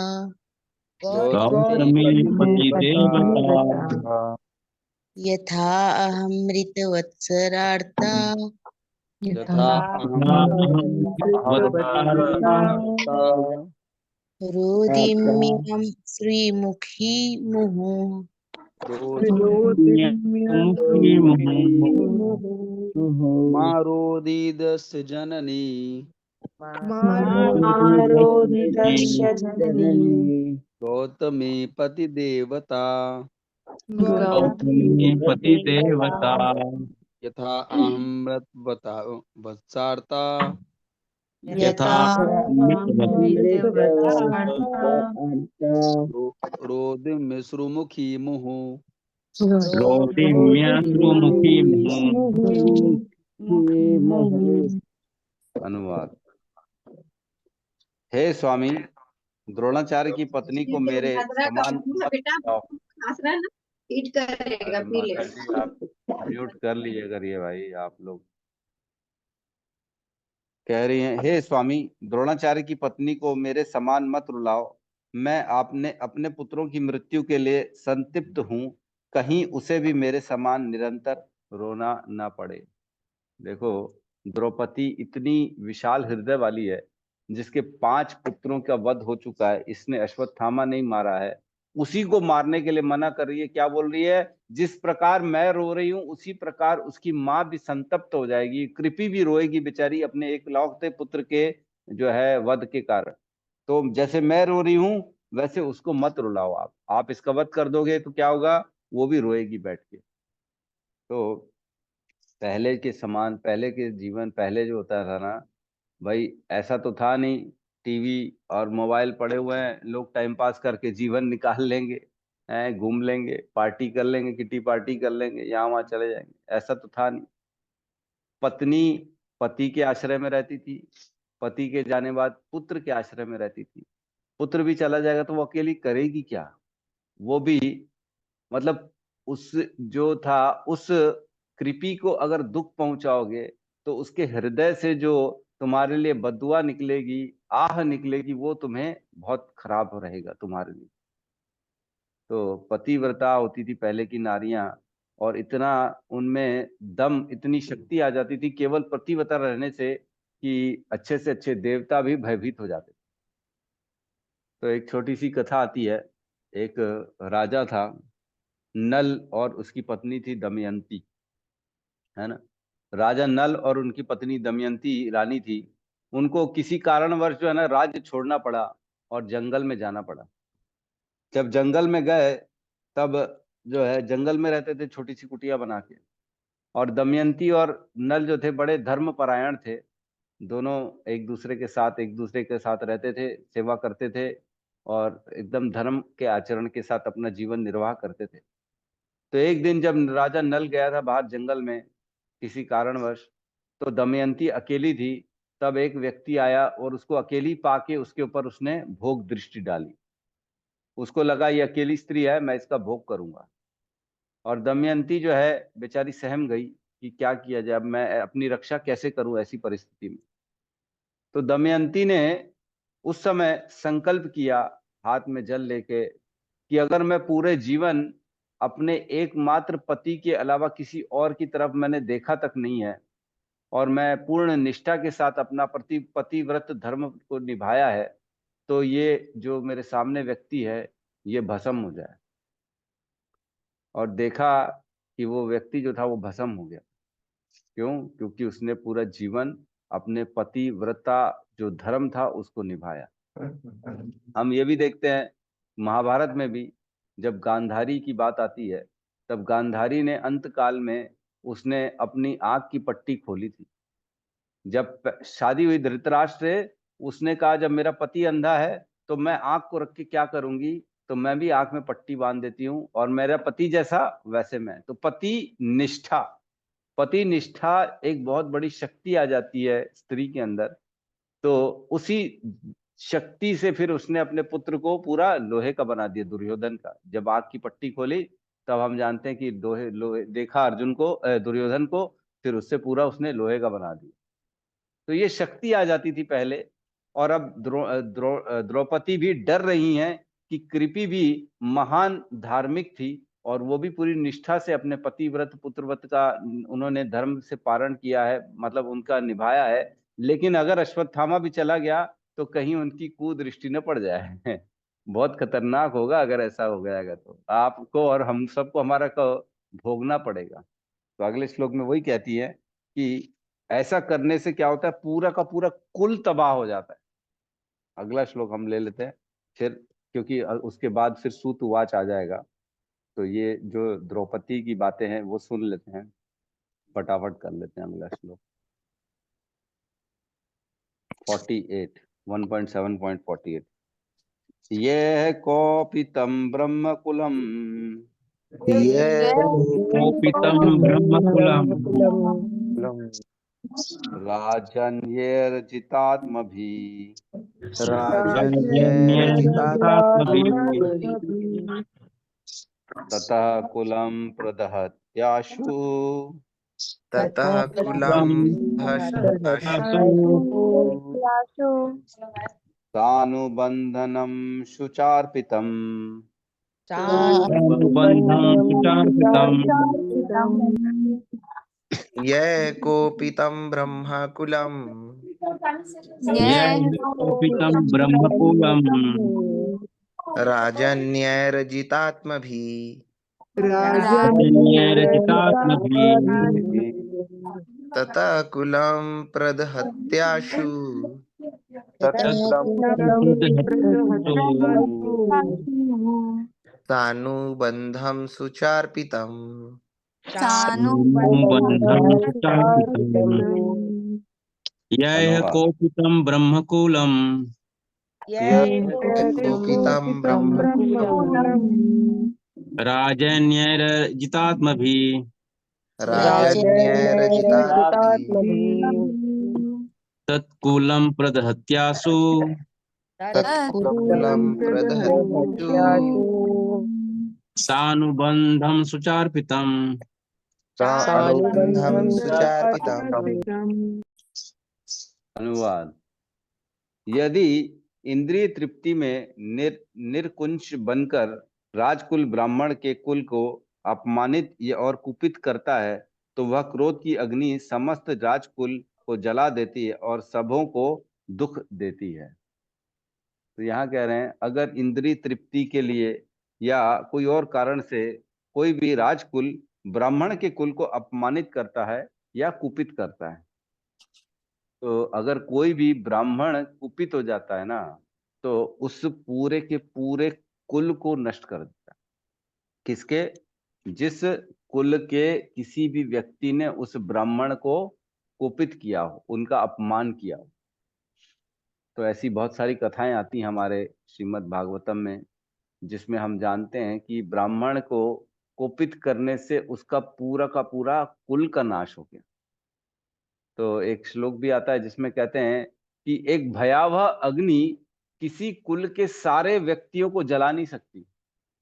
गौतमी पतिदेवता यथा अहं मृतवत्सरार्ता यथा रोदिम्यहं श्रीमुखी मुहुः मारोदीदस्य जननी मारोदितस्य जननी गौतमी पतिदेवता गौतमी पतिदेवता यथा अहमृत वत्सार्ता यथा रोदिम मिश्रुमुखी मुहु रोदिम्यश्रुमुखी अनुवाद। हे स्वामी, द्रोणाचार्य की पत्नी को मेरे समान मत बताओ। माता जी आप म्यूट कर लीजिए करिए भाई। आप लोग कह रही हैं, हे स्वामी, द्रोणाचार्य की पत्नी को मेरे समान मत रुलाओ। मैं आपने अपने पुत्रों की मृत्यु के लिए संतप्त हूँ। कहीं उसे भी मेरे समान निरंतर रोना ना पड़े। देखो, द्रौपदी इतनी विशाल हृदय वाली है, जिसके 5 पुत्रों का वध हो चुका है, इसने अश्वत्थामा नहीं मारा है, उसी को मारने के लिए मना कर रही है। क्या बोल रही है? जिस प्रकार मैं रो रही हूं उसी प्रकार उसकी माँ भी संतप्त हो जाएगी, कृपि भी रोएगी बेचारी अपने एकलौते पुत्र के जो है वध के कारण। तो जैसे मैं रो रही हूं वैसे उसको मत रुलाओ। आप इसका वध कर दोगे तो क्या होगा? वो भी रोएगी बैठ के। तो पहले के समान, पहले के जीवन, पहले जो होता था ना भाई, ऐसा तो था नहीं। टीवी और मोबाइल पड़े हुए हैं, लोग टाइम पास करके जीवन निकाल लेंगे, हैं, घूम लेंगे, पार्टी कर लेंगे, किटी पार्टी कर लेंगे, यहाँ वहां चले जाएंगे। ऐसा तो था नहीं। पत्नी पति के आश्रय में रहती थी, पति के जाने बाद पुत्र के आश्रय में रहती थी। पुत्र भी चला जाएगा तो वो अकेली करेगी क्या? वो भी मतलब उस जो था उस कृपि को अगर दुख पहुंचाओगे तो उसके हृदय से जो तुम्हारे लिए बद्दुआ निकलेगी, आह निकलेगी, वो तुम्हें बहुत खराब रहेगा तुम्हारे लिए। तो पतिव्रता होती थी पहले की नारियां, और इतना उनमें दम, इतनी शक्ति आ जाती थी केवल पतिव्रता रहने से कि अच्छे से अच्छे देवता भी भयभीत हो जाते। तो एक छोटी सी कथा आती है। एक राजा था, नल, और उसकी पत्नी थी दमयंती, है ना। राजा नल और उनकी पत्नी दमयंती रानी थी। उनको किसी कारणवश जो है ना राज्य छोड़ना पड़ा और जंगल में जाना पड़ा। जब जंगल में गए तब जो है जंगल में रहते थे छोटी सी कुटिया बना के। और दमयंती और नल जो थे बड़े धर्मपरायण थे। दोनों एक दूसरे के साथ रहते थे, सेवा करते थे, और एकदम धर्म के आचरण के साथ अपना जीवन निर्वाह करते थे। तो एक दिन जब राजा नल गया था बाहर जंगल में किसी कारणवश, तो दमयंती अकेली थी। तब एक व्यक्ति आया और उसको अकेली पाके उसके ऊपर उसने भोग दृष्टि डाली। उसको लगा ये अकेली स्त्री है, मैं इसका भोग करूंगा। और दमयंती जो है बेचारी सहम गई कि क्या किया जाए, अब मैं अपनी रक्षा कैसे करूं ऐसी परिस्थिति में। तो दमयंती ने उस समय संकल्प किया, हाथ में जल लेके, कि अगर मैं पूरे जीवन अपने एकमात्र पति के अलावा किसी और की तरफ मैंने देखा तक नहीं है, और मैं पूर्ण निष्ठा के साथ अपना पतिव्रत धर्म को निभाया है, तो ये जो मेरे सामने व्यक्ति है ये भस्म हो जाए। और देखा कि वो व्यक्ति जो था वो भस्म हो गया। क्यों? क्योंकि उसने पूरा जीवन अपने पतिव्रता जो धर्म था उसको निभाया। हम ये भी देखते हैं महाभारत में भी जब गांधारी की बात आती है, तब गांधारी ने अंत काल में उसने अपनी आंख की पट्टी खोली थी। जब शादी हुई धृतराष्ट्र से, उसने कहा जब मेरा पति अंधा है तो मैं आंख को रख के क्या करूंगी, तो मैं भी आंख में पट्टी बांध देती हूँ और मेरा पति जैसा वैसे मैं। तो पति निष्ठा एक बहुत बड़ी शक्ति आ जाती है स्त्री के अंदर। तो उसी शक्ति से फिर उसने अपने पुत्र को पूरा लोहे का बना दिया, दुर्योधन का। जब आग की पट्टी खोली तब हम जानते हैं कि लोहे लोहे देखा अर्जुन को, दुर्योधन को, फिर उससे पूरा उसने लोहे का बना दिया। तो ये शक्ति आ जाती थी पहले। और अब द्रौपदी भी डर रही हैं कि कृपि भी महान धार्मिक थी और वो भी पूरी निष्ठा से अपने पतिव्रत पुत्रव्रत का उन्होंने धर्म से पारण किया है, मतलब उनका निभाया है। लेकिन अगर अश्वत्थामा भी चला गया तो कहीं उनकी कुदृष्टि न पड़ जाए। बहुत खतरनाक होगा अगर ऐसा हो जाएगा, तो आपको और हम सबको हमारा को भोगना पड़ेगा। तो अगले श्लोक में वही कहती है कि ऐसा करने से क्या होता है, पूरा का पूरा कुल तबाह हो जाता है। अगला श्लोक हम ले लेते हैं फिर, क्योंकि उसके बाद फिर सूत उवाच आ जाएगा। तो ये जो द्रौपदी की बातें हैं वो सुन लेते हैं, फटाफट कर लेते हैं अगला श्लोक। 48 1.7.48 ये कौपितम ब्रह्मकुलम कौपितं ब्रह्मकुलं राजन्यर्जितात्मभिः राजन्यर्जितात्मभिः ततः कुलं प्रदहत्याशु ततः कुलं दहत्याशु सानुबन्धनं शुचार्पितम् अनुबन्धं सुचार्पितम् ये कोपितं ब्रह्मकुलं यः कौपितं ब्रह्मकुलं राजन्यैर्जितात्मभिः राजन्यर्जितात्मभिः ततः कुलं प्रदहत्याशु सानुबन्धं सुचार्पितम् अनुबन्धं सुचार्पितम् यः कौपितं ब्रह्मकुलं कोपितं ब्रह्मकुलं राजन्यर्जितात्मभिः राजन्यैर्जितात्मभिः तत्कुलं प्रदहत्यासु तत्कुलं प्रदहत्याशु सानुबन्धं सुचार्पितम् सानुबन्धं सुचार्पितम्। अनुवाद। यदि इंद्रिय तृप्ति में निर्कुंच बनकर राजकुल ब्राह्मण के कुल को अपमानित और कुपित करता है तो वह क्रोध की अग्नि समस्त राजकुल को जला देती है और सबों को दुख देती है। तो यहाँ कह रहे हैं अगर इंद्रिय तृप्ति के लिए या कोई और कारण से कोई भी राजकुल ब्राह्मण के कुल को अपमानित करता है या कुपित करता है, तो अगर कोई भी ब्राह्मण कुपित हो जाता है ना, तो उस पूरे के पूरे कुल को नष्ट कर देता है। किसके? जिस कुल के किसी भी व्यक्ति ने उस ब्राह्मण को कुपित किया हो, उनका अपमान किया हो। तो ऐसी बहुत सारी कथाएं आती हैं हमारे श्रीमद् भागवतम में, जिसमें हम जानते हैं कि ब्राह्मण को कुपित करने से उसका पूरा का पूरा कुल का नाश हो गया। तो एक श्लोक भी आता है जिसमें कहते हैं कि एक भयावह अग्नि किसी कुल के सारे व्यक्तियों को जला नहीं सकती।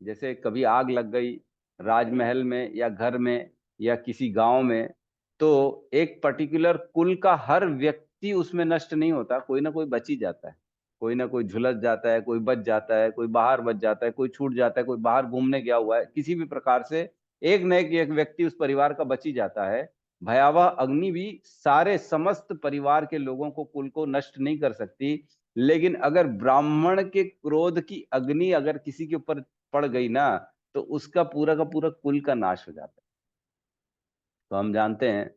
जैसे कभी आग लग गई राजमहल में या घर में या किसी गांव में, तो एक पर्टिकुलर कुल का हर व्यक्ति उसमें नष्ट नहीं होता, कोई ना कोई बच ही जाता है, कोई ना कोई झुलस जाता है, कोई बच जाता है, कोई बाहर बच जाता है, कोई छूट जाता है, कोई बाहर घूमने गया हुआ है, किसी भी प्रकार से एक न एक व्यक्ति उस परिवार का बच ही जाता है। भयावह अग्नि भी सारे समस्त परिवार के लोगों को, कुल को नष्ट नहीं कर सकती, लेकिन अगर ब्राह्मण के क्रोध की अग्नि अगर किसी के ऊपर पड़ गई ना, तो उसका पूरा का पूरा कुल का नाश हो जाता है। तो हम जानते हैं,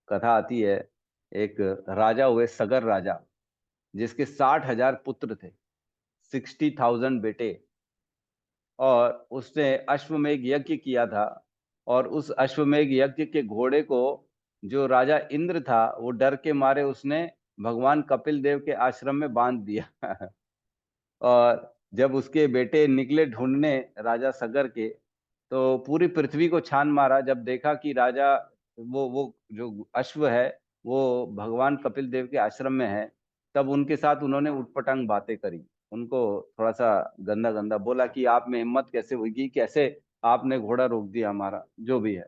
कथा आती है एक राजा हुए सगर राजा, जिसके 60,000 पुत्र थे, 60,000 बेटे, और उसने अश्वमेध यज्ञ किया था। और उस अश्वमेध यज्ञ के घोड़े को जो राजा इंद्र था, वो डर के मारे उसने भगवान कपिल देव के आश्रम में बांध दिया। और जब उसके बेटे निकले ढूंढने राजा सगर के, तो पूरी पृथ्वी को छान मारा। जब देखा कि राजा वो जो अश्व है वो भगवान कपिल देव के आश्रम में है, तब उनके साथ उन्होंने उटपटांग बातें करी। उनको थोड़ा सा गंदा गंदा बोला कि आप में हिम्मत कैसे होगी, कैसे आपने घोड़ा रोक दिया हमारा, जो भी है।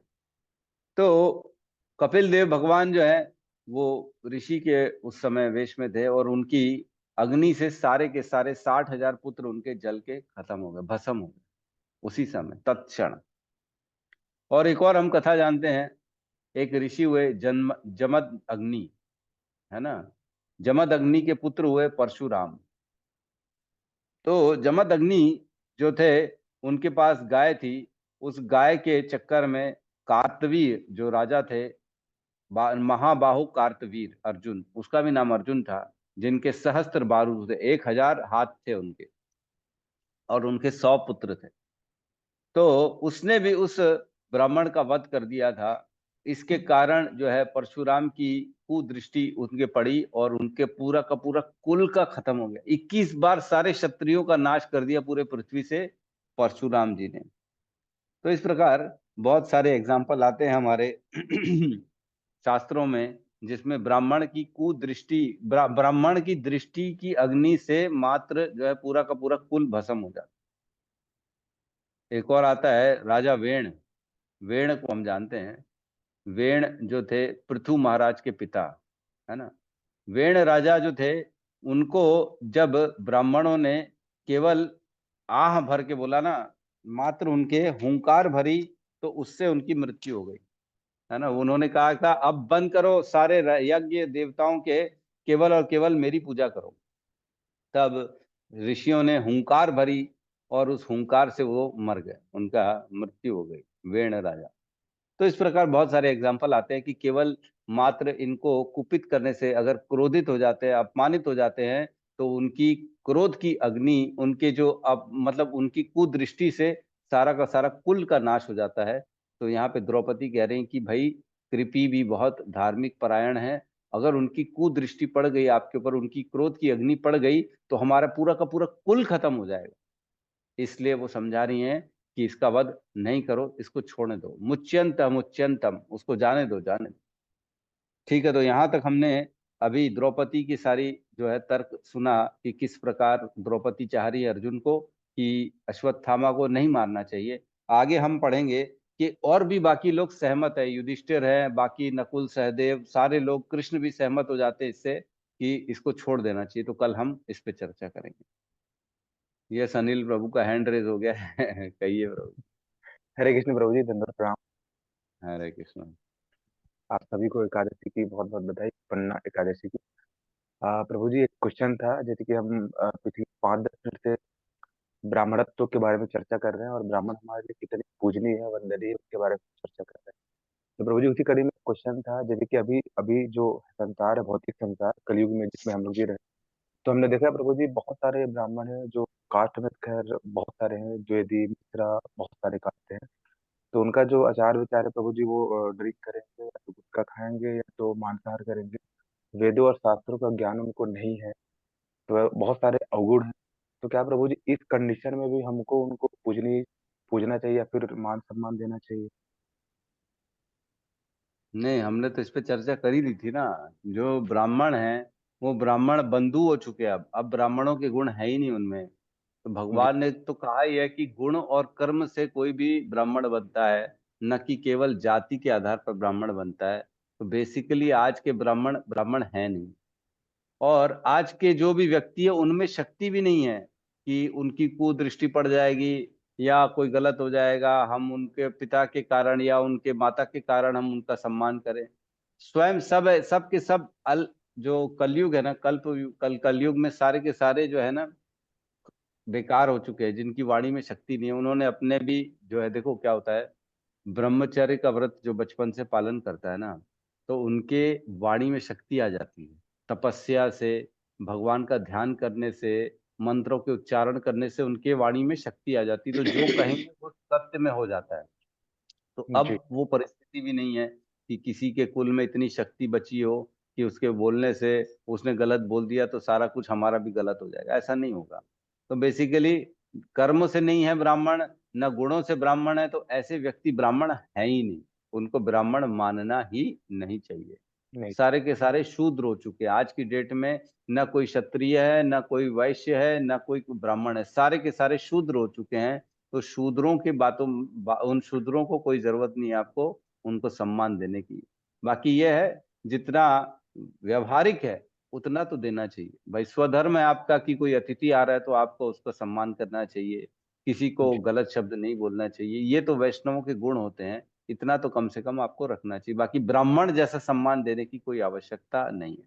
तो कपिल देव भगवान जो है वो ऋषि के उस समय वेश में थे, और उनकी अग्नि से सारे के सारे 60,000 पुत्र उनके जल के खत्म हो गए, भस्म हो गए उसी समय, तत्क्षण। और एक और हम कथा जानते हैं, एक ऋषि हुए जन्म जमद अग्नि, है ना। जमद अग्नि के पुत्र हुए परशुराम। तो जमद अग्नि जो थे, उनके पास गाय थी। उस गाय के चक्कर में कार्तवीर जो राजा थे, महाबाहु कार्तवीर अर्जुन, उसका भी नाम अर्जुन था, जिनके सहस्त्र बाहु थे, 1,000 हाथ थे उनके, और उनके 100 पुत्र थे। तो उसने भी उस ब्राह्मण का वध कर दिया था। इसके कारण जो है परशुराम की कुदृष्टि उनके पड़ी, और उनके पूरा का पूरा कुल का खत्म हो गया। 21 बार सारे क्षत्रियों का नाश कर दिया पूरे पृथ्वी से परशुराम जी ने। तो इस प्रकार बहुत सारे एग्जाम्पल आते हैं हमारे शास्त्रों में, जिसमें ब्राह्मण की कुदृष्टि, ब्राह्मण की दृष्टि की अग्नि से मात्र जो है पूरा का पूरा कुल भस्म हो जाता। एक और आता है राजा वेण। वेण को हम जानते हैं, वेण जो थे पृथु महाराज के पिता, है ना। वेण राजा जो थे, उनको जब ब्राह्मणों ने केवल आह भर के बोला ना, मात्र उनके हुंकार भरी, तो उससे उनकी मृत्यु हो गई, है ना। उन्होंने कहा था अब बंद करो सारे यज्ञ देवताओं के, केवल और केवल मेरी पूजा करो। तब ऋषियों ने हुंकार भरी, और उस हुंकार से वो मर गए, उनका मृत्यु हो गई, वेण राजा। तो इस प्रकार बहुत सारे एग्जाम्पल आते हैं कि केवल मात्र इनको कुपित करने से, अगर क्रोधित हो जाते हैं, अपमानित हो जाते हैं, तो उनकी क्रोध की अग्नि, उनके जो अब मतलब उनकी कुदृष्टि से सारा का सारा कुल का नाश हो जाता है। तो यहाँ पे द्रौपदी कह रही कि भाई कृपि भी बहुत धार्मिक परायण है, अगर उनकी कुदृष्टि पड़ गई आपके ऊपर, उनकी क्रोध की अग्नि पड़ गई, तो हमारा पूरा का पूरा कुल खत्म हो जाएगा। इसलिए वो समझा रही हैं कि इसका वध नहीं करो, इसको छोड़ने दो, मुच्यंतम मुच्यंतम, उसको जाने दो, जाने दो। ठीक है, तो यहाँ तक हमने अभी द्रौपदी की सारी जो है तर्क सुना कि किस प्रकार द्रौपदी चाह रही है अर्जुन को कि अश्वत्थामा को नहीं मारना चाहिए। आगे हम पढ़ेंगे कि और भी बाकी लोग सहमत है, युधिष्ठिर है, बाकी नकुल सहदेव सारे लोग, कृष्ण भी सहमत हो जाते हैं इससे कि इसको छोड़ देना चाहिए। तो कल हम इस पे चर्चा करेंगे। यस अनिल प्रभु का हैंड रेज हो गया है। कहिए प्रभु। हरे कृष्ण प्रभु जी, धन्यवाद प्रणाम। हरे कृष्ण। आप सभी को एकादशी की बहुत बहुत बधाई, पन्ना एकादशी की। प्रभु जी, एक क्वेश्चन था, जैसे कि हम पिछले 5-10 मिनट से ब्राह्मणत्व के बारे में चर्चा कर रहे हैं, और ब्राह्मण हमारे लिए कितने पूजनीय है, वंदनीय है, उसके बारे में चर्चा कर रहे हैं। तो प्रभु जी, उसी कड़ी में क्वेश्चन था, जैसे कि अभी अभी जो संसार है, भौतिक संसार कलयुग में जिसमें हम लोग जी रहे हैं, तो हमने देखा है प्रभु जी, बहुत सारे ब्राह्मण हैं जो कास्ट में, खैर बहुत सारे हैं, द्विवेदी मिश्रा, बहुत सारे कास्ट हैं। तो उनका जो आचार विचार है प्रभु जी, वो ड्रिंक करेंगे या तो गुटखा खाएंगे या तो मांसाहार करेंगे। वेदों और शास्त्रों का ज्ञान उनको नहीं है, तो बहुत सारे अवगुण हैं। तो क्या प्रभु जी, इस कंडीशन में भी हमको उनको पूजना चाहिए या फिर मान सम्मान देना चाहिए? नहीं, हमने तो इस पे चर्चा कर ही दी थी ना। जो ब्राह्मण हैं वो ब्राह्मण बंधु हो चुके हैं, अब ब्राह्मणों के गुण है ही नहीं उनमें। तो जी। भगवान ने तो कहा ही है कि गुण और कर्म से कोई भी ब्राह्मण बनता है, न कि केवल जाति के आधार पर ब्राह्मण बनता है। तो बेसिकली आज के ब्राह्मण ब्राह्मण है नहीं, और आज के जो भी व्यक्ति है उनमें शक्ति भी नहीं है कि उनकी कुदृष्टि पड़ जाएगी या कोई गलत हो जाएगा, हम उनके पिता के कारण या उनके माता के कारण हम उनका सम्मान करें। स्वयं सब है, सब के सब जो कलयुग है ना, कलयुग में सारे के सारे जो है ना बेकार हो चुके हैं, जिनकी वाणी में शक्ति नहीं है। उन्होंने अपने भी जो है, देखो क्या होता है, ब्रह्मचर्य का व्रत जो बचपन से पालन करता है ना, तो उनके वाणी में शक्ति आ जाती है। तपस्या से, भगवान का ध्यान करने से, मंत्रों के उच्चारण करने से उनके वाणी में शक्ति आ जाती है, तो जो कहेंगे वो सत्य में हो जाता है। तो अब जी वो परिस्थिति भी नहीं है कि किसी के कुल में इतनी शक्ति बची हो कि उसके बोलने से उसने गलत बोल दिया तो सारा कुछ हमारा भी गलत हो जाएगा, ऐसा नहीं होगा। तो बेसिकली कर्म से नहीं है ब्राह्मण, न गुणों से ब्राह्मण है, तो ऐसे व्यक्ति ब्राह्मण है ही नहीं, उनको ब्राह्मण मानना ही नहीं चाहिए। नहीं सारे के सारे शूद्र हो चुके हैं आज की डेट में, न कोई क्षत्रिय है, न कोई वैश्य है, न कोई ब्राह्मण है, सारे के सारे शूद्र हो चुके हैं। तो शूद्रों की उन शूद्रों को कोई जरूरत नहीं है आपको उनको सम्मान देने की। बाकी यह है जितना व्यवहारिक है उतना तो देना चाहिए भाई। स्वधर्म है आपका कि कोई अतिथि आ रहा है तो आपको उसका सम्मान करना चाहिए, किसी को जी गलत शब्द नहीं बोलना चाहिए, ये तो वैष्णवों के गुण होते हैं। इतना तो कम से कम आपको रखना चाहिए, बाकी ब्राह्मण जैसा सम्मान देने की कोई आवश्यकता नहीं है।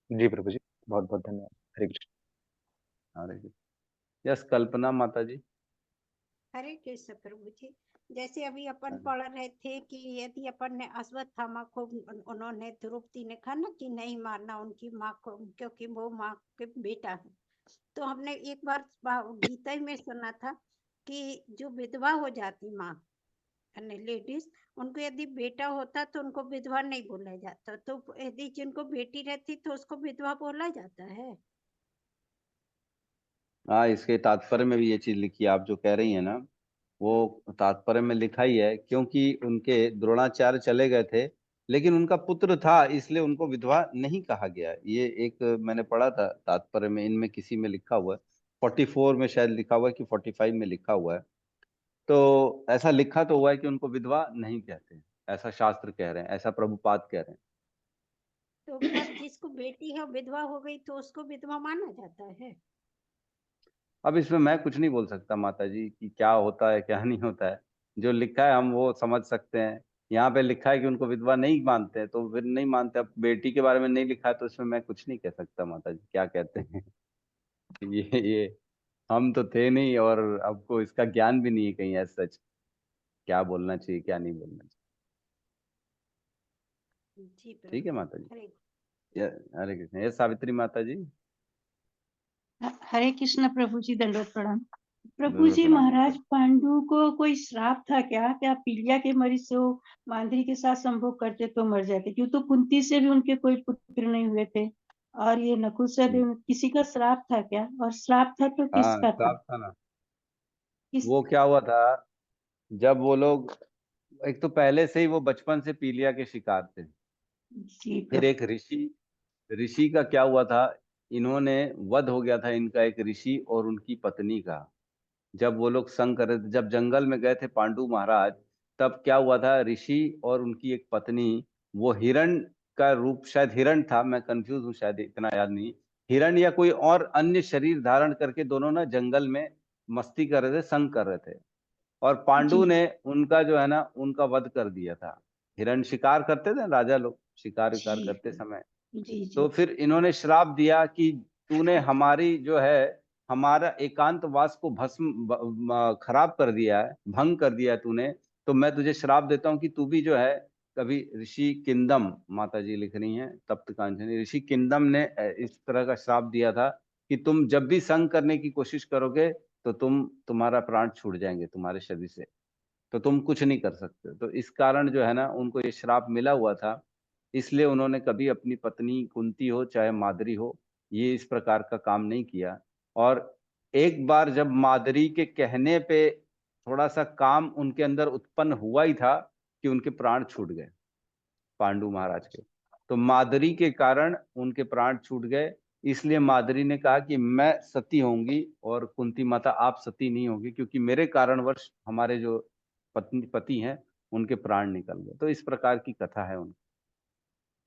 जी प्रभु जी, बहुत बहुत धन्यवाद। हरे कृष्ण। हरे कृष्ण। यस कल्पना माता जी। हरे कृष्ण प्रभु जी। जैसे अभी अपन पढ़ रहे थे कि यदि अपन ने अश्वत्थामा को उन्होंने द्रौपदी ने कहा ना कि नहीं मारना उनकी माँ को क्योंकि वो माँ के बेटा है। तो हमने एक बार गीता में सुना था कि जो विधवा हो जाती माँ लेडीज, उनको यदि बेटा होता तो उनको विधवा नहीं बोला जाता, तो यदि जिनको बेटी रहती तो उसको विधवा बोला जाता है। हाँ, इसके तात्पर्य में भी ये चीज लिखी है आप जो कह रही है ना, वो तात्पर्य में लिखा ही है, क्योंकि उनके द्रोणाचार्य चले गए थे लेकिन उनका पुत्र था इसलिए उनको विधवा नहीं कहा गया। ये एक मैंने पढ़ा था तात्पर्य में, इनमें किसी में लिखा हुआ है 44 में शायद लिखा हुआ है कि 45 में लिखा हुआ है। तो ऐसा लिखा तो हुआ है कि उनको विधवा नहीं कहते हैं, ऐसा शास्त्र कह रहे हैं, ऐसा प्रभुपाद कह रहे हैं। तो पर जिसको बेटी है विधवा हो गई तो उसको विधवा माना जाता है। अब इसमें मैं कुछ नहीं बोल सकता माता जी कि क्या होता है क्या नहीं होता है। जो लिखा है हम वो समझ सकते हैं। यहाँ पे लिखा है कि उनको विधवा नहीं मानते हैं तो फिर नहीं मानते। अब बेटी के बारे में नहीं लिखा है तो इसमें मैं कुछ नहीं कह सकता माता जी क्या कहते हैं। ये हम तो थे नहीं और आपको इसका ज्ञान भी नहीं है कहीं ऐसा सच क्या बोलना चाहिए क्या नहीं बोलना चाहिए। जी ठीक है प्रभु जी। माता जी। हरे हरे कृष्ण। ये सावित्री माता जी। हरे कृष्ण प्रभु जी, दंडवत प्रणाम। प्रभु दंडवत जी, प्रणाम माता महाराज जी। पांडु को कोई श्राप था क्या? क्या पीलिया के मरीज से वो मांद्री के साथ संभोग करते तो मर जाते? क्यों तो कुंती से भी उनके कोई पुत्र नहीं हुए थे, और ये नकुल से भी किसी का श्राप था क्या? और श्राप था तो हाँ किसका था? साफ था ना। किस? वो क्या हुआ था जब वो लोग, एक तो पहले से ही वो बचपन से पीलिया के शिकार थे। जी फिर प्रभु। एक ऋषि ऋषि का क्या हुआ था, इन्होंने वध हो गया था इनका एक ऋषि और उनकी पत्नी का। जब वो लोग संग कर रहे थे, जब जंगल में गए थे पांडु महाराज, तब क्या हुआ था ऋषि और उनकी एक पत्नी, वो हिरण का रूप, शायद हिरण था, मैं कंफ्यूज हूँ, शायद इतना याद नहीं, हिरण या कोई और अन्य शरीर धारण करके दोनों ना जंगल में मस्ती कर रहे थे, संग कर रहे थे। और पांडु जी ने उनका जो है ना उनका वध कर दिया था। हिरण शिकार करते थे राजा लोग, शिकार विकार जी करते समय। जी तो जी। फिर इन्होंने श्राप दिया कि तूने हमारी जो है हमारा एकांतवास को खराब कर दिया है, भंग कर दिया है तूने। तो मैं तुझे श्राप देता हूँ कि तू भी जो है कभी, ऋषि किंदम माता जी लिख रही हैं तप्त कांचनी, ऋषि किंदम ने इस तरह का श्राप दिया था कि तुम जब भी संग करने की कोशिश करोगे तो तुम्हारा प्राण छूट जाएंगे तुम्हारे शरीर से, तो तुम कुछ नहीं कर सकते। तो इस कारण जो है ना उनको ये श्राप मिला हुआ था। इसलिए उन्होंने कभी अपनी पत्नी कुंती हो चाहे माद्री हो, ये इस प्रकार का काम नहीं किया। और एक बार जब माद्री के कहने पे थोड़ा सा काम उनके अंदर उत्पन्न हुआ ही था कि उनके प्राण छूट गए पांडु महाराज के। तो माद्री के कारण उनके प्राण छूट गए। इसलिए माद्री ने कहा कि मैं सती होंगी और कुंती माता आप सती नहीं होगी, क्योंकि मेरे कारणवश हमारे जो पत्नी पति हैं उनके प्राण निकल गए। तो इस प्रकार की कथा है उनकी।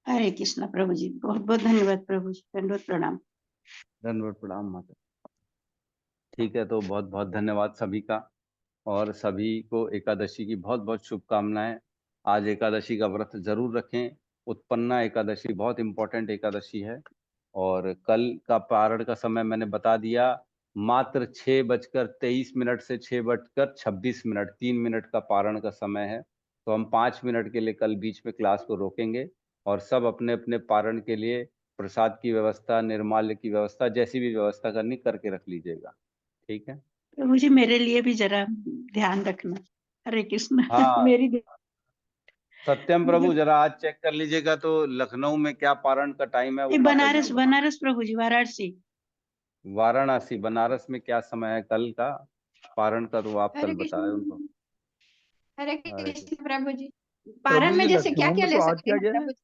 हरे कृष्ण प्रभु जी, बहुत बहुत धन्यवाद प्रभु जी, दंडवत प्रणाम। धन्यवाद प्रणाम माता। ठीक है, तो बहुत बहुत धन्यवाद सभी का, और सभी को एकादशी की बहुत बहुत शुभकामनाएं। आज एकादशी का व्रत जरूर रखें। उत्पन्ना एकादशी बहुत इंपॉर्टेंट एकादशी है। और कल का पारण का समय मैंने बता दिया, मात्र 6:23 से 6:26 3 मिनट का पारण का समय है। तो हम 5 मिनट के लिए कल बीच में क्लास को रोकेंगे और सब अपने अपने पारण के लिए प्रसाद की व्यवस्था, निर्माल्य की व्यवस्था, जैसी भी व्यवस्था करनी करके रख लीजिएगा। ठीक है? प्रभु जी मेरे लिए भी जरा ध्यान रखना। हरे कृष्ण। हाँ। मेरी सत्यम प्रभु जरा आज चेक कर लीजिएगा तो लखनऊ में क्या पारण का टाइम है वो माता जी बनारस ने बता- बनारस प्रभु जी, वाराणसी। वाराणसी, बनारस में क्या समय है कल का पारण का, तो आप कल हरे बताए उनको। कृष्ण। हरे हरे कृष्ण प्रभु जी। प्रभु पारण में जी जैसे क्या लखनऊ क्या में ले तो आज सकते क्या हैं क्या है? प्रभु जी?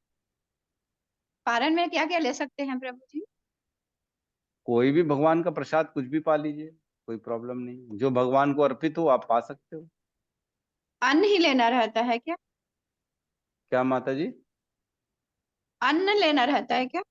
पारण में क्या क्या ले सकते हैं प्रभु जी? कोई भी भगवान का प्रसाद कुछ भी पा लीजिए, कोई प्रॉब्लम नहीं, जो भगवान को अर्पित हो आप पा सकते हो। अन्न ही लेना रहता है क्या? क्या माता जी? अन्न लेना रहता है क्या?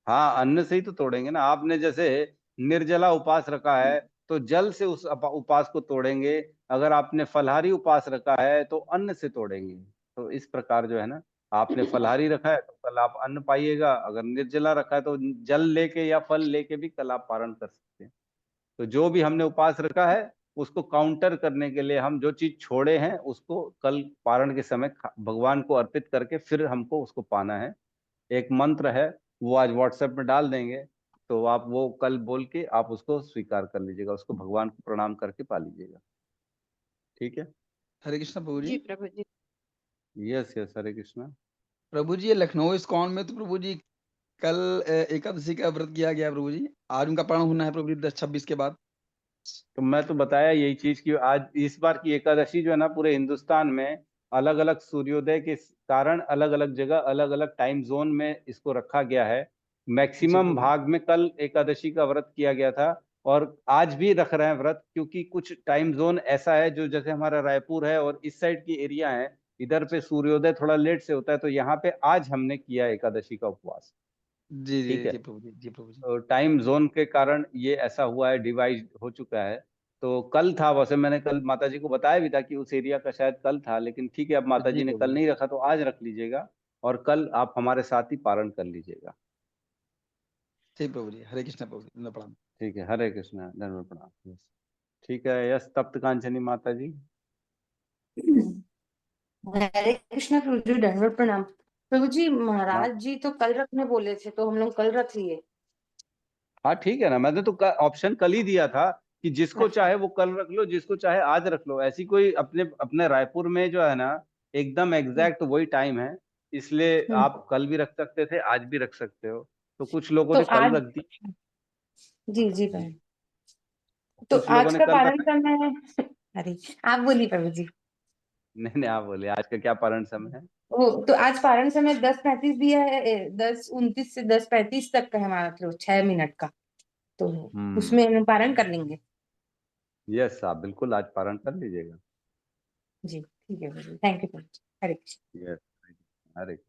हाँ, अन्न से ही तो तोड़ेंगे ना। आपने जैसे निर्जला उपवास रखा है तो जल से उस उपवास को तोड़ेंगे, अगर आपने फलाहारी उपवास रखा है तो अन्न से तोड़ेंगे। तो इस प्रकार जो है ना, आपने फलाहारी रखा है तो कल आप अन्न पाइएगा, अगर निर्जला रखा है तो जल लेके या फल लेके भी कल आप पारण कर सकते हैं। तो जो भी हमने उपवास रखा है उसको काउंटर करने के लिए हम जो चीज छोड़े हैं उसको कल पारण के समय भगवान को अर्पित करके फिर हमको उसको पाना है। एक मंत्र है, वो आज व्हाट्सएप में डाल देंगे, तो आप वो कल बोल के आप उसको स्वीकार कर लीजिएगा, उसको भगवान को प्रणाम करके पा लीजिएगा। ठीक है? हरे कृष्ण प्रभु जी जी। प्रभु जी। यस यस, हरे कृष्णा। प्रभु जी ये लखनऊ इस्कॉन में तो प्रभु जी कल एकादशी का व्रत किया गया प्रभु जी। आज उनका पारण होना है प्रभु जी 10-26 के बाद। तो मैं तो बताया यही चीज कि आज इस बार की एकादशी जो है ना, पूरे हिंदुस्तान में अलग अलग सूर्योदय के कारण अलग अलग जगह अलग अलग टाइम जोन में इसको रखा गया है। मैक्सिमम प्रभु। भाग में कल एकादशी का व्रत किया गया था और आज भी रख रहे हैं व्रत, क्योंकि कुछ टाइम जोन ऐसा है जो जैसे हमारा रायपुर है और इस साइड की एरिया है, इधर पे सूर्योदय थोड़ा लेट से होता है, तो यहाँ पे आज हमने किया एकादशी का उपवास। जी जी ठीक है? जी प्रभु जी, जी प्रभु जी। तो टाइम जोन के कारण ये ऐसा हुआ है, डिवाइड हो चुका है। तो कल था, वैसे मैंने कल माता जी को बताया भी था कि उस एरिया का शायद कल था, लेकिन ठीक है, अब माता जी जी ने प्रभु कल जी। नहीं रखा तो आज रख लीजिएगा और कल आप हमारे साथ ही पारण कर लीजिएगा। ठीक प्रभु जी। हरे कृष्ण प्रभु जी, धन्यवाद प्रणाम। ठीक है? हरे कृष्णा, धन्यवाद प्रणाम। Yes. ठीक है, यस तप्त कांचनी माता जी। हरे कृष्णा प्रभु जी, दंडवत प्रणाम। प्रभु जी मा- महाराज जी तो कल रखने बोले थे, तो हम लोग कल रख लिए। हाँ ठीक है ना, मैंने तो ऑप्शन कल ही दिया था कि जिसको अच्छा। चाहे वो कल रख लो, जिसको चाहे आज रख लो। ऐसी कोई अपने अपने रायपुर में जो है ना एकदम एग्जैक्ट वही टाइम है, इसलिए हम्म। आप कल भी रख सकते थे, आज भी रख सकते हो। तो कुछ लोगों तो ने कल आज रख दी, जी जी बहन, तो कुछ लोगों आज ने का कल पारण रखा। करना है। अरे आप बोलिए प्रभु जी। नहीं नहीं, आप बोले आज का क्या पारण समय है? वो तो आज पारण समय 10:35 दिया है, 10:29 से 10:35 तक का है हमारा, मतलब 6 मिनट का। तो हम्म। उसमें हम पारण कर लेंगे। यस, आप बिल्कुल आज पारण कर लीजिएगा। जी ठीक है Prabhu, thank you Prabhu ji. Hare Krishna. Yes, Hare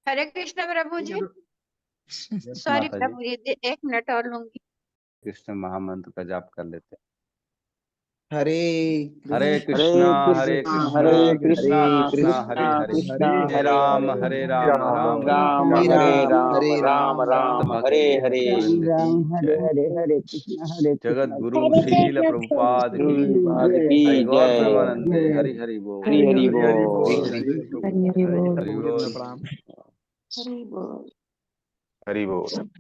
Hare Krishna Prabhu ji. Krishna. Yes sorry Mata ji, Prabhu ji, 1 minute और लूंगी। कृष्ण महामंत्र का जाप कर लेते हैं। हरे हरे कृष्ण कृष्णा हरे कृष्ण कृष्णा हरे कृष्णा कृष्ण कृष्णा हरे कृष्ण हरे, कृष्ण हरे हरे राम हरे, हरे हरे राम राम राम राम राम हरे हरे राम हरे राम राम राम भक्त हरे हरे। वृंद की राम हरे जय। हरे, हरे जगत कृष्ण गुरु श्रील प्रभुपाद की गुरुपाद हरि की गौर जय। प्रेमानंदे, हरि हरि बोल, हरि हरि हरि हरि बोल। बोल, हरि हरि प्रभु हरि जी। हरि हरे बोल। कृष्ण हरि प्रभु जी, बोल। प्रणाम। हरि बोल। हरि बोल।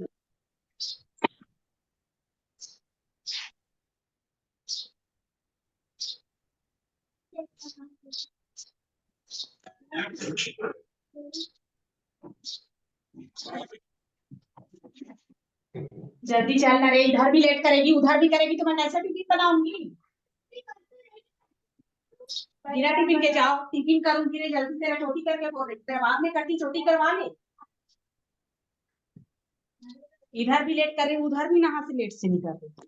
जल्दी चलना रे, इधर भी लेट करेगी उधर भी करेगी तो मैं कैसे टिफिन बनाऊंगी। बिना टिफिन के जाओ, टिफिन करूंगी रे, जल्दी तेरा चोटी करके बोल रही, तेरा बाद में करती चोटी करवा ले। इधर भी लेट कर रही, उधर भी नहा से लेट से निकल रही।